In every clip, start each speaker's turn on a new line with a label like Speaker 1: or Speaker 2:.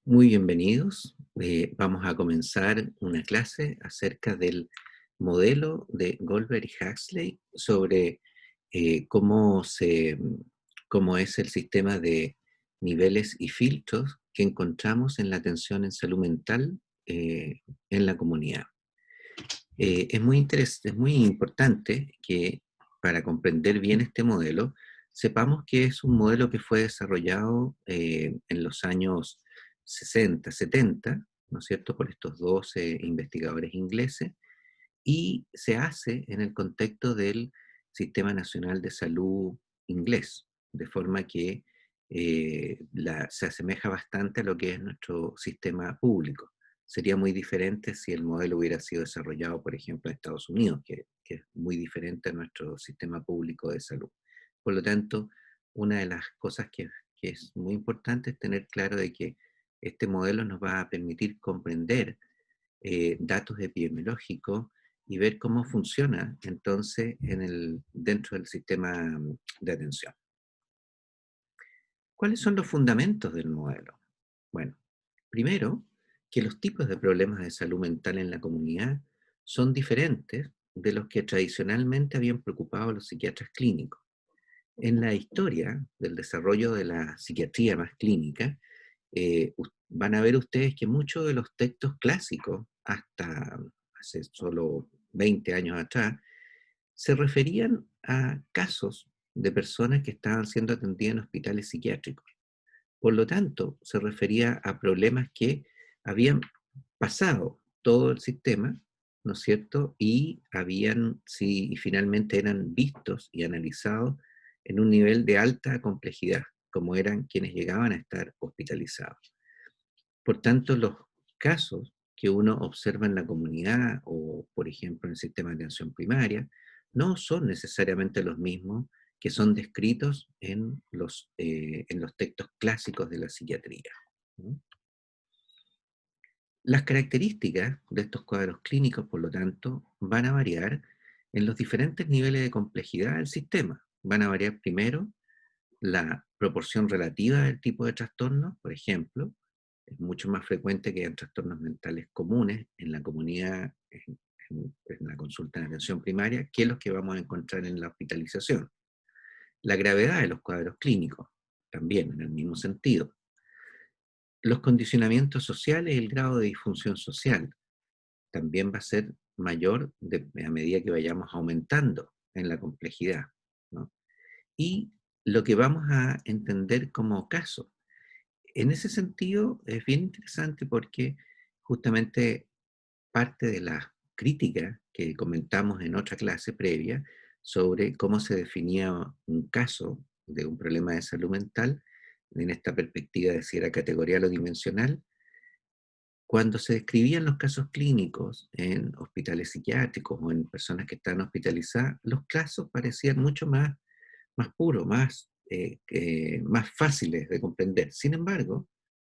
Speaker 1: Muy bienvenidos. Vamos a comenzar una clase acerca del modelo de Goldberg y Huxley sobre cómo cómo es el sistema de niveles y filtros que encontramos en la atención en salud mental en la comunidad. Es muy importante que para comprender bien este modelo, sepamos que es un modelo que fue desarrollado en los años 60, 70, ¿no es cierto?, por estos 12 investigadores ingleses, y se hace en el contexto del Sistema Nacional de Salud inglés, de forma que se asemeja bastante a lo que es nuestro sistema público. Sería muy diferente si el modelo hubiera sido desarrollado, por ejemplo, en Estados Unidos, que es muy diferente a nuestro sistema público de salud. Por lo tanto, una de las cosas que es muy importante es tener claro de que este modelo nos va a permitir comprender datos epidemiológicos y ver cómo funciona entonces dentro del sistema de atención. ¿Cuáles son los fundamentos del modelo? Bueno, primero, que los tipos de problemas de salud mental en la comunidad son diferentes de los que tradicionalmente habían preocupado a los psiquiatras clínicos. En la historia del desarrollo de la psiquiatría más clínica, van a ver ustedes que muchos de los textos clásicos, hasta hace solo 20 años atrás, se referían a casos de personas que estaban siendo atendidas en hospitales psiquiátricos. Por lo tanto, se refería a problemas que habían pasado todo el sistema, ¿no es cierto? Y finalmente eran vistos y analizados en un nivel de alta complejidad, como eran quienes llegaban a estar hospitalizados. Por tanto, los casos que uno observa en la comunidad o, por ejemplo, en el sistema de atención primaria, no son necesariamente los mismos que son descritos en los textos clásicos de la psiquiatría. ¿No? Las características de estos cuadros clínicos, por lo tanto, van a variar en los diferentes niveles de complejidad del sistema. Van a variar primero la proporción relativa del tipo de trastorno, por ejemplo, es mucho más frecuente que hayan trastornos mentales comunes en la comunidad, en la consulta de atención primaria, que los que vamos a encontrar en la hospitalización. La gravedad de los cuadros clínicos, también en el mismo sentido. Los condicionamientos sociales y el grado de disfunción social también va a ser mayor a medida que vayamos aumentando en la complejidad, ¿no? Y lo que vamos a entender como caso. En ese sentido, es bien interesante porque justamente parte de la crítica que comentamos en otra clase previa sobre cómo se definía un caso de un problema de salud mental, en esta perspectiva de si era categorial o dimensional, cuando se describían los casos clínicos en hospitales psiquiátricos o en personas que están hospitalizadas, los casos parecían mucho más puros, más fáciles de comprender. Sin embargo,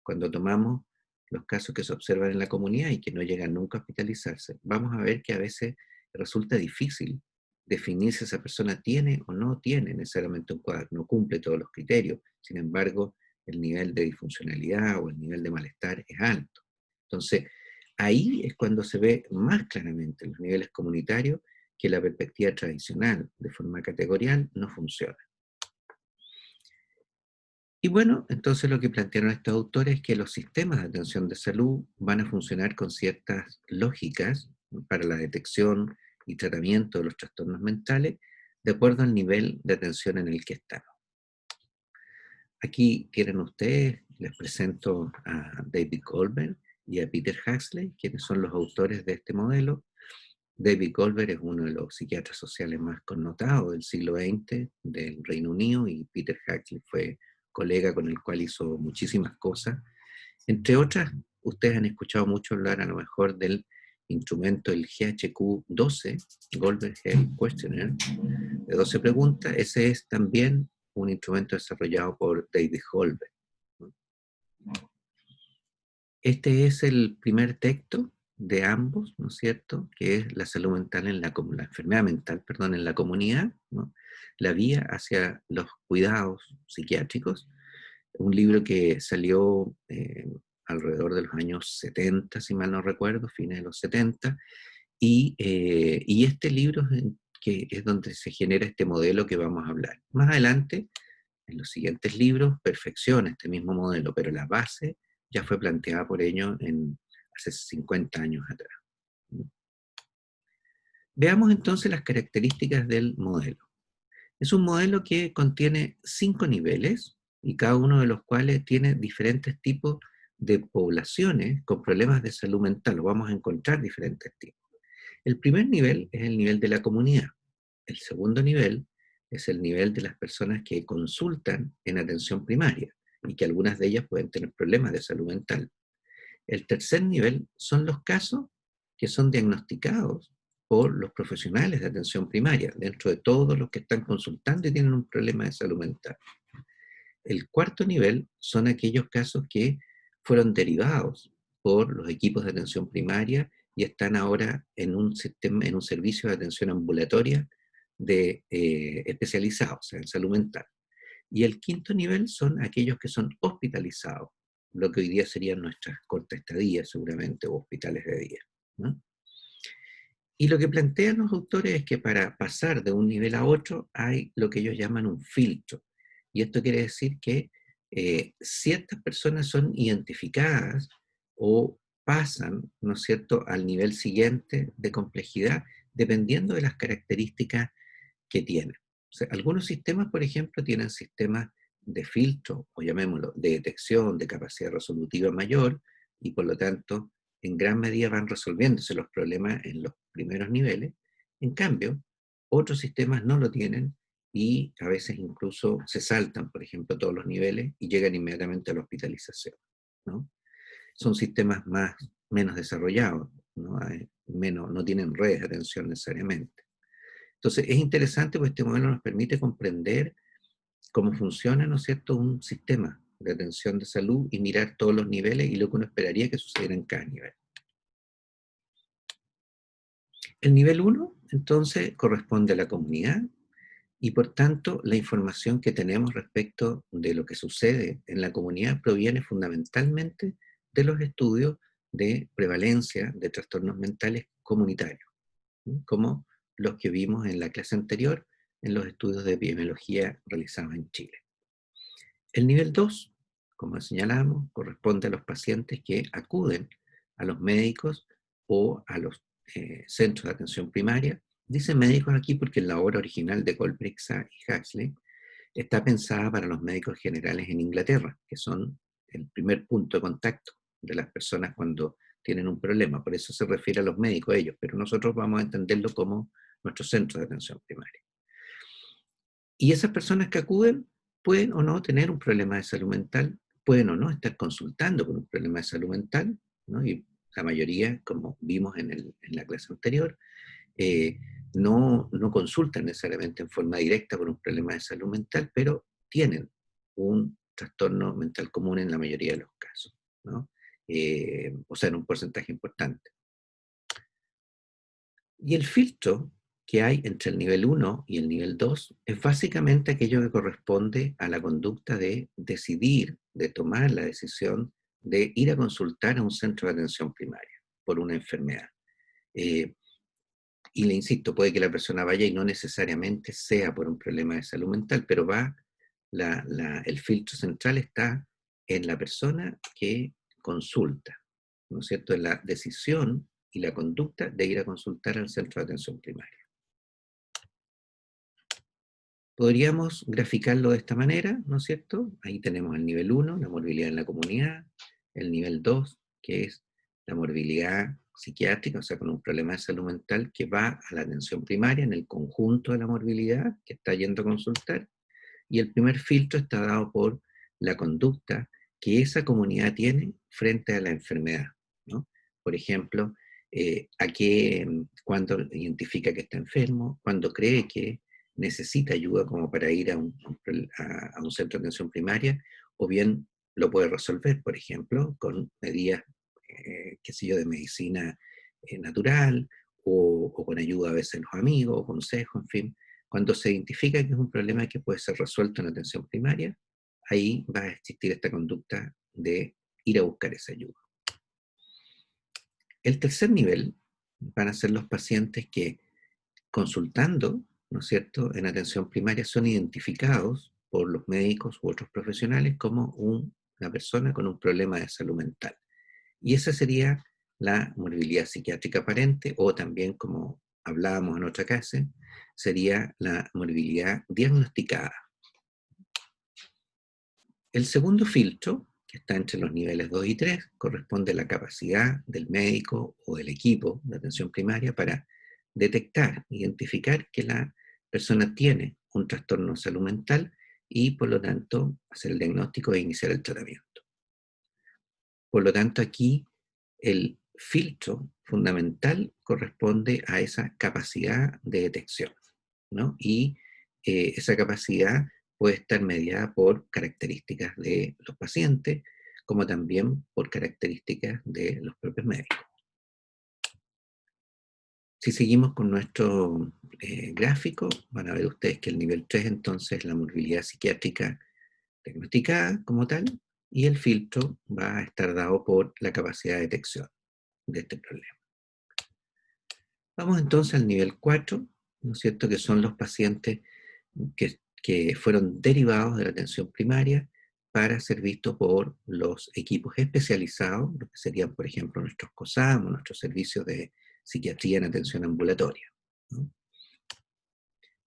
Speaker 1: cuando tomamos los casos que se observan en la comunidad y que no llegan nunca a hospitalizarse, vamos a ver que a veces resulta difícil definir si esa persona tiene o no tiene necesariamente un cuadro, no cumple todos los criterios. Sin embargo, el nivel de disfuncionalidad o el nivel de malestar es alto. Entonces, ahí es cuando se ve más claramente en los niveles comunitarios que la perspectiva tradicional de forma categorial no funciona. Y bueno, entonces lo que plantearon estos autores es que los sistemas de atención de salud van a funcionar con ciertas lógicas para la detección y tratamiento de los trastornos mentales de acuerdo al nivel de atención en el que están. Aquí tienen ustedes, les presento a David Goldberg y a Peter Huxley, quienes son los autores de este modelo. David Goldberg es uno de los psiquiatras sociales más connotados del siglo XX del Reino Unido y Peter Huxley fue colega con el cual hizo muchísimas cosas. Entre otras, ustedes han escuchado mucho hablar a lo mejor del instrumento, el GHQ-12, Goldberg Health Questionnaire, de 12 preguntas. Ese es también un instrumento desarrollado por David Goldberg. Este es el primer texto de ambos, ¿no es cierto?, que es la salud mental la enfermedad mental, perdón, en la comunidad, ¿no? La vía hacia los cuidados psiquiátricos, un libro que salió alrededor de los años 70, si mal no recuerdo, fines de los 70, y este libro que es donde se genera este modelo que vamos a hablar. Más adelante, en los siguientes libros, perfecciona este mismo modelo, pero la base ya fue planteada por ellos hace 50 años atrás. Veamos entonces las características del modelo. Es un modelo que contiene 5 niveles y cada uno de los cuales tiene diferentes tipos de poblaciones con problemas de salud mental. Lo vamos a encontrar diferentes tipos. El primer nivel es el nivel de la comunidad. El segundo nivel es el nivel de las personas que consultan en atención primaria y que algunas de ellas pueden tener problemas de salud mental. El tercer nivel son los casos que son diagnosticados por los profesionales de atención primaria, dentro de todos los que están consultando y tienen un problema de salud mental. El cuarto nivel son aquellos casos que fueron derivados por los equipos de atención primaria y están ahora en un sistema, en un servicio de atención ambulatoria especializado, o sea, en salud mental. Y el quinto nivel son aquellos que son hospitalizados, lo que hoy día serían nuestras cortas estadías seguramente, o hospitales de día, ¿no? Y lo que plantean los autores es que para pasar de un nivel a otro hay lo que ellos llaman un filtro. Y esto quiere decir que ciertas personas son identificadas o pasan, ¿no es cierto?, al nivel siguiente de complejidad, dependiendo de las características que tienen. O sea, algunos sistemas, por ejemplo, tienen sistemas de filtro, o llamémoslo, de detección, de capacidad resolutiva mayor, y por lo tanto, en gran medida van resolviéndose los problemas en los primeros niveles. En cambio, otros sistemas no lo tienen y a veces incluso se saltan, por ejemplo, todos los niveles y llegan inmediatamente a la hospitalización, ¿no? Son sistemas menos desarrollados, ¿no? No tienen redes de atención necesariamente. Entonces, es interesante porque este modelo nos permite comprender cómo funciona, ¿no es cierto?, un sistema de atención de salud y mirar todos los niveles y lo que uno esperaría que sucediera en cada nivel. El nivel uno, entonces, corresponde a la comunidad y, por tanto, la información que tenemos respecto de lo que sucede en la comunidad proviene fundamentalmente de los estudios de prevalencia de trastornos mentales comunitarios, ¿sí?, como los que vimos en la clase anterior en los estudios de epidemiología realizados en Chile. El nivel 2, como señalamos, corresponde a los pacientes que acuden a los médicos o a los centros de atención primaria. Dicen médicos aquí porque en la obra original de Colbrixa y Huxley está pensada para los médicos generales en Inglaterra, que son el primer punto de contacto de las personas cuando tienen un problema. Por eso se refiere a los médicos ellos, pero nosotros vamos a entenderlo como nuestros centros de atención primaria. Y esas personas que acuden pueden o no tener un problema de salud mental, pueden o no estar consultando por un problema de salud mental, ¿no? Y la mayoría, como vimos en la clase anterior, eh, no consultan necesariamente en forma directa por un problema de salud mental, pero tienen un trastorno mental común en la mayoría de los casos, ¿no? O sea, en un porcentaje importante. Y el filtro que hay entre el nivel 1 y el nivel 2 es básicamente aquello que corresponde a la conducta de decidir, de tomar la decisión de ir a consultar a un centro de atención primaria por una enfermedad. Eh, y le insisto, puede que la persona vaya y no necesariamente sea por un problema de salud mental, pero el filtro central está en la persona que consulta, ¿no es cierto?, en la decisión y la conducta de ir a consultar al centro de atención primaria. Podríamos graficarlo de esta manera, ¿no es cierto? Ahí tenemos el nivel 1, la morbilidad en la comunidad, el nivel 2, que es la morbilidad psiquiátrica, o sea, con un problema de salud mental que va a la atención primaria en el conjunto de la morbilidad que está yendo a consultar, y el primer filtro está dado por la conducta que esa comunidad tiene frente a la enfermedad, ¿no? Por ejemplo, cuando identifica que está enfermo, cuando cree que necesita ayuda como para ir a un centro de atención primaria, o bien lo puede resolver, por ejemplo, con medidas, qué sé yo, de medicina natural, o con ayuda a veces de los amigos, o consejos, en fin. Cuando se identifica que es un problema que puede ser resuelto en atención primaria, ahí va a existir esta conducta de ir a buscar esa ayuda. El tercer nivel van a ser los pacientes que, consultando, ¿no es cierto?, en atención primaria, son identificados por los médicos u otros profesionales como una persona con un problema de salud mental. Y esa sería la morbilidad psiquiátrica aparente, o también, como hablábamos en otra clase, sería la morbilidad diagnosticada. El segundo filtro, que está entre los niveles 2 y 3, corresponde a la capacidad del médico o del equipo de atención primaria para detectar, identificar que la persona tiene un trastorno de salud mental y, por lo tanto, hacer el diagnóstico e iniciar el tratamiento. Por lo tanto, aquí el filtro fundamental corresponde a esa capacidad de detección, ¿no? Y esa capacidad puede estar mediada por características de los pacientes, como también por características de los propios médicos. Si seguimos con nuestro gráfico, van a ver ustedes que el nivel 3 entonces es la morbilidad psiquiátrica diagnosticada como tal, y el filtro va a estar dado por la capacidad de detección de este problema. Vamos entonces al nivel 4, ¿no es cierto?, que son los pacientes que fueron derivados de la atención primaria para ser vistos por los equipos especializados, lo que serían, por ejemplo, nuestros COSAM o nuestros servicios de psiquiatría en atención ambulatoria, ¿no?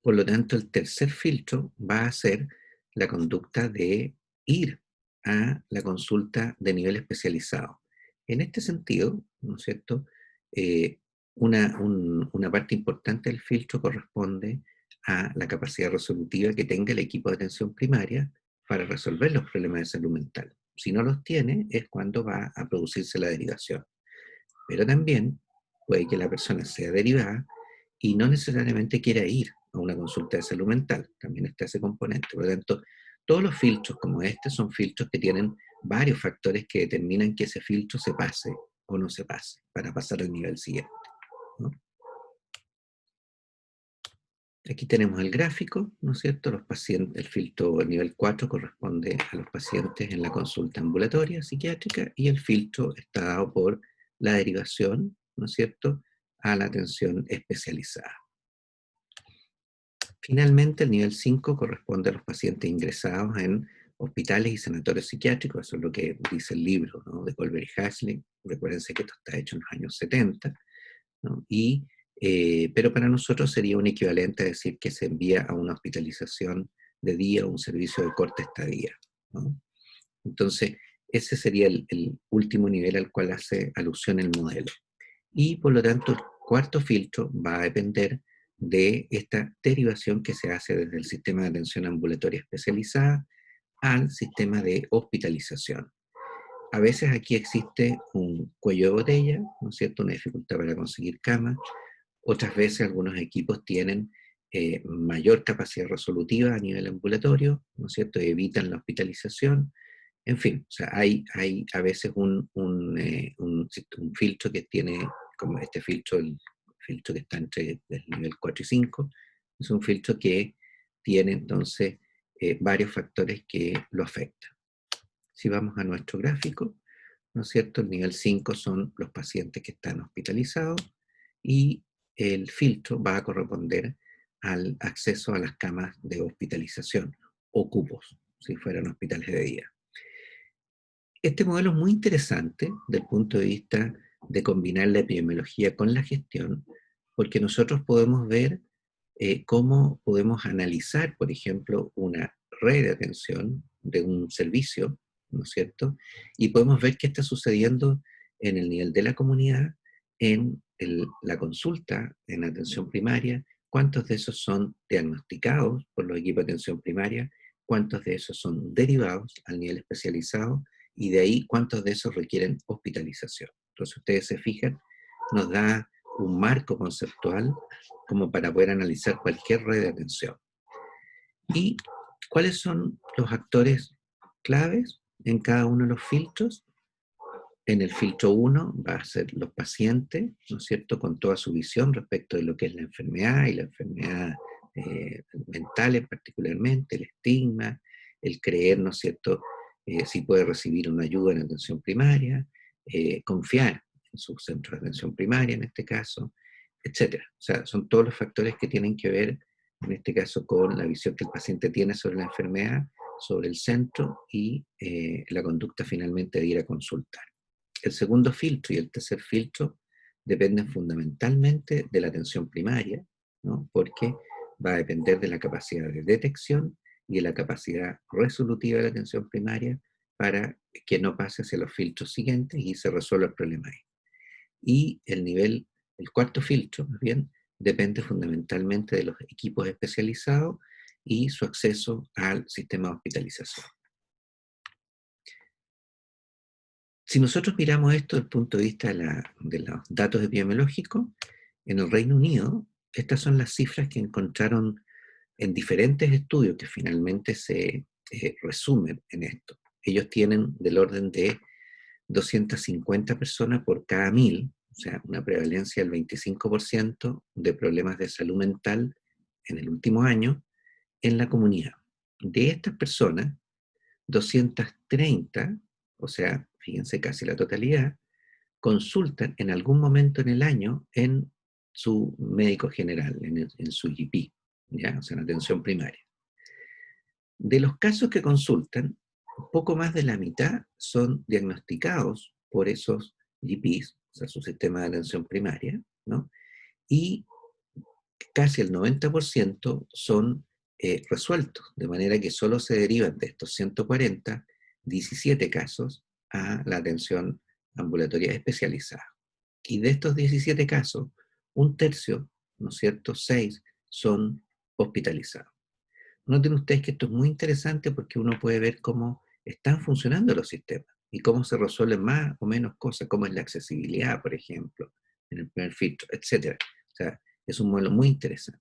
Speaker 1: Por lo tanto, el tercer filtro va a ser la conducta de ir a la consulta de nivel especializado. En este sentido, ¿no es cierto?, eh, una parte importante del filtro corresponde a la capacidad resolutiva que tenga el equipo de atención primaria para resolver los problemas de salud mental. Si no los tiene, es cuando va a producirse la derivación. Pero también puede que la persona sea derivada y no necesariamente quiera ir a una consulta de salud mental. También está ese componente. Por lo tanto, todos los filtros como este son filtros que tienen varios factores que determinan que ese filtro se pase o no se pase para pasar al nivel siguiente, ¿no? Aquí tenemos el gráfico, ¿no es cierto? Los pacientes, el filtro el nivel 4 corresponde a los pacientes en la consulta ambulatoria psiquiátrica, y el filtro está dado por la derivación, ¿no es cierto?, a la atención especializada. Finalmente, el nivel 5 corresponde a los pacientes ingresados en hospitales y sanatorios psiquiátricos. Eso es lo que dice el libro, ¿no?, de Colbert y Hasling. Recuérdense que esto está hecho en los años 70, ¿no? Pero para nosotros sería un equivalente a decir que se envía a una hospitalización de día o un servicio de corta estadía, ¿no? Entonces, ese sería el último nivel al cual hace alusión el modelo. Y por lo tanto, el cuarto filtro va a depender de esta derivación que se hace desde el sistema de atención ambulatoria especializada al sistema de hospitalización. A veces aquí existe un cuello de botella, ¿no es cierto?, una dificultad para conseguir cama. Otras veces algunos equipos tienen mayor capacidad resolutiva a nivel ambulatorio, ¿no es cierto?, y evitan la hospitalización. En fin, o sea, hay a veces un filtro que tiene, como este filtro, el filtro que está entre el nivel 4 y 5, es un filtro que tiene entonces varios factores que lo afectan. Si vamos a nuestro gráfico, ¿no es cierto?, el nivel 5 son los pacientes que están hospitalizados, y el filtro va a corresponder al acceso a las camas de hospitalización o cupos, si fueran hospitales de día. Este modelo es muy interesante desde el punto de vista de combinar la epidemiología con la gestión, porque nosotros podemos ver cómo podemos analizar, por ejemplo, una red de atención de un servicio, ¿no es cierto? Y podemos ver qué está sucediendo en el nivel de la comunidad, en la consulta, en atención primaria, cuántos de esos son diagnosticados por los equipos de atención primaria, cuántos de esos son derivados al nivel especializado, y de ahí cuántos de esos requieren hospitalización. Entonces, ustedes se fijan, nos da un marco conceptual como para poder analizar cualquier red de atención. ¿Y cuáles son los actores claves en cada uno de los filtros? En el filtro 1 va a ser los pacientes, ¿no es cierto?, con toda su visión respecto de lo que es la enfermedad y la enfermedad mental particularmente, el estigma, el creer, ¿no es cierto?, si puede recibir una ayuda en atención primaria, confiar en sus centros de atención primaria en este caso, etcétera. O sea, son todos los factores que tienen que ver, en este caso, con la visión que el paciente tiene sobre la enfermedad, sobre el centro y la conducta finalmente de ir a consultar. El segundo filtro y el tercer filtro dependen fundamentalmente de la atención primaria, ¿no? Porque va a depender de la capacidad de detección y de la capacidad resolutiva de la atención primaria para que no pase hacia los filtros siguientes y se resuelva el problema ahí. Y el cuarto filtro, más bien, depende fundamentalmente de los equipos especializados y su acceso al sistema de hospitalización. Si nosotros miramos esto desde el punto de vista de los datos epidemiológicos, en el Reino Unido, estas son las cifras que encontraron en diferentes estudios que finalmente se resumen en esto. Ellos tienen del orden de 250 personas por cada 1000, o sea, una prevalencia del 25% de problemas de salud mental en el último año en la comunidad. De estas personas, 230, o sea, fíjense casi la totalidad, consultan en algún momento en el año en su médico general, en su GP, ¿ya? O sea, en atención primaria. De los casos que consultan, poco más de la mitad son diagnosticados por esos GPs, o sea, su sistema de atención primaria, ¿no? Y casi el 90% son resueltos, de manera que solo se derivan de estos 140, 17 casos a la atención ambulatoria especializada. Y de estos 17 casos, un tercio, ¿no es cierto?, 6 son hospitalizados. Noten ustedes que esto es muy interesante porque uno puede ver cómo están funcionando los sistemas y cómo se resuelven más o menos cosas, como es la accesibilidad, por ejemplo, en el primer filtro, etc. O sea, es un modelo muy interesante.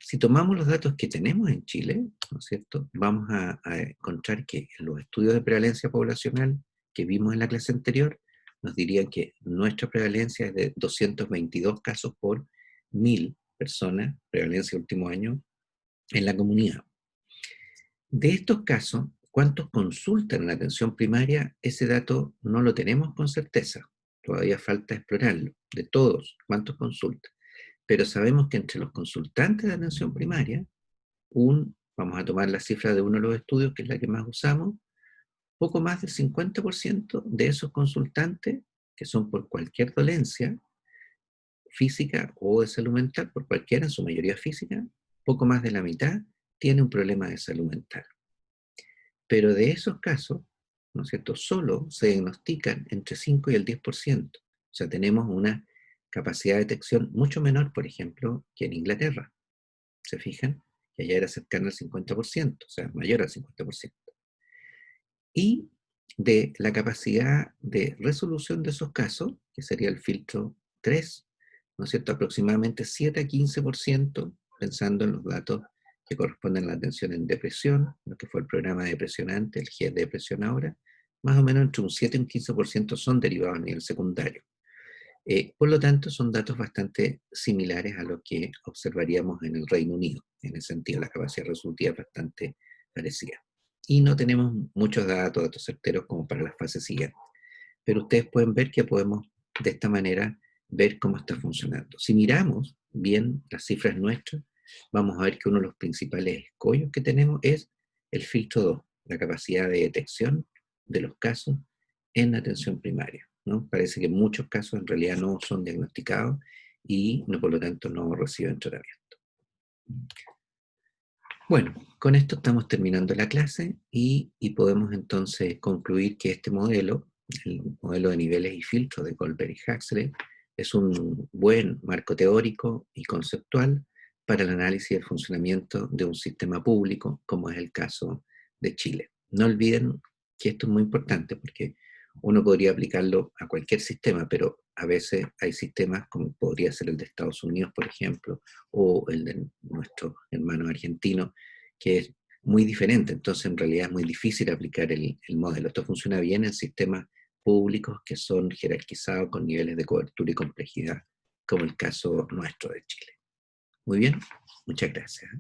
Speaker 1: Si tomamos los datos que tenemos en Chile, ¿no es cierto?, vamos a encontrar que en los estudios de prevalencia poblacional que vimos en la clase anterior, nos dirían que nuestra prevalencia es de 222 casos por 1000 personas, prevalencia último año, en la comunidad. De estos casos, ¿cuántos consultan en la atención primaria? Ese dato no lo tenemos con certeza. Todavía falta explorarlo. De todos, ¿cuántos consultan? Pero sabemos que entre los consultantes de atención primaria, vamos a tomar la cifra de uno de los estudios, que es la que más usamos, poco más del 50% de esos consultantes, que son por cualquier dolencia física o de salud mental, por cualquiera, en su mayoría física, poco más de la mitad tiene un problema de salud mental. Pero de esos casos, ¿no es cierto?, solo se diagnostican entre 5 y el 10%. O sea, tenemos una capacidad de detección mucho menor, por ejemplo, que en Inglaterra. ¿Se fijan? Que allá era cercana al 50%, o sea, mayor al 50%. Y de la capacidad de resolución de esos casos, que sería el filtro 3, ¿no es cierto?, aproximadamente 7 a 15%, pensando en los datos que corresponden a la atención en depresión, lo que fue el programa de depresión antes, el GES de depresión ahora, más o menos entre un 7 y un 15% son derivados a nivel secundario. Por lo tanto, son datos bastante similares a lo que observaríamos en el Reino Unido. En ese sentido, la capacidad resolutiva es bastante parecida. Y no tenemos muchos datos certeros como para las fases siguientes. Pero ustedes pueden ver que podemos, de esta manera, ver cómo está funcionando. Si miramos bien las cifras nuestras, vamos a ver que uno de los principales escollos que tenemos es el filtro 2, la capacidad de detección de los casos en atención primaria, ¿no? Parece que muchos casos en realidad no son diagnosticados y por lo tanto no reciben tratamiento. Bueno, con esto estamos terminando la clase y podemos entonces concluir que este modelo, el modelo de niveles y filtros de Goldberg y Huxley, es un buen marco teórico y conceptual para el análisis del funcionamiento de un sistema público, como es el caso de Chile. No olviden que esto es muy importante porque uno podría aplicarlo a cualquier sistema, pero a veces hay sistemas como podría ser el de Estados Unidos, por ejemplo, o el de nuestros hermanos argentinos, que es muy diferente. Entonces, en realidad es muy difícil aplicar el modelo. Esto funciona bien en sistemas públicos que son jerarquizados con niveles de cobertura y complejidad, como el caso nuestro de Chile. Muy bien, muchas gracias.